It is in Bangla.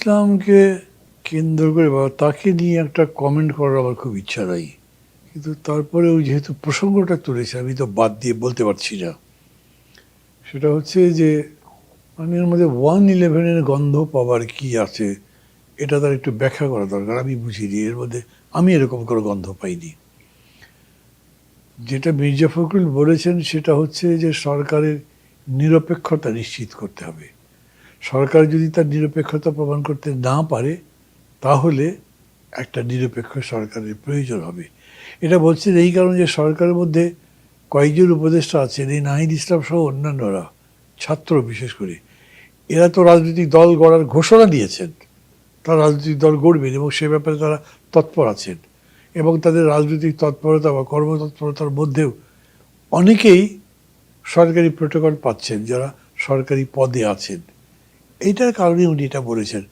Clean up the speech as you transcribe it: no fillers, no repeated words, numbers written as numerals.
ইসলামকে কেন্দ্র করে বা তাকে নিয়ে একটা কমেন্ট করার আমার খুব ইচ্ছা নাই, কিন্তু তারপরেও যেহেতু প্রসঙ্গটা তুলেছে আমি তো বাদ দিয়ে বলতে পারছি না। সেটা হচ্ছে যে মানে এর মধ্যে 111-এর গন্ধ পাওয়ার কি আছে, এটা তার একটু ব্যাখ্যা করা দরকার। আমি বুঝিনি এর মধ্যে, আমি এরকম কোনো গন্ধ পাইনি। যেটা মির্জা ফখরুল বলেছেন সেটা হচ্ছে যে সরকারের নিরপেক্ষতা নিশ্চিত করতে হবে। সরকার যদি তার নিরপেক্ষতা প্রমাণ করতে না পারে তাহলে একটা নিরপেক্ষ সরকারের প্রয়োজন হবে। এটা বলছেন এই কারণে যে সরকারের মধ্যে কয়েকজন উপদেষ্টা আছেন, এই নাহিদ ইসলাম সহ অন্যান্যরা, ছাত্র বিশেষ করে, এরা তো রাজনৈতিক দল গড়ার ঘোষণা দিয়েছেন। তারা রাজনৈতিক দল গড়বেন এবং সে ব্যাপারে তারা তৎপর আছেন। এবং তাদের রাজনৈতিক তৎপরতা বা কর্মতৎপরতার মধ্যেও অনেকেই সরকারি প্রোটোকল পাচ্ছেন, যারা সরকারি পদে আছেন। এইটার কারণে উনি এটা বলেছেন।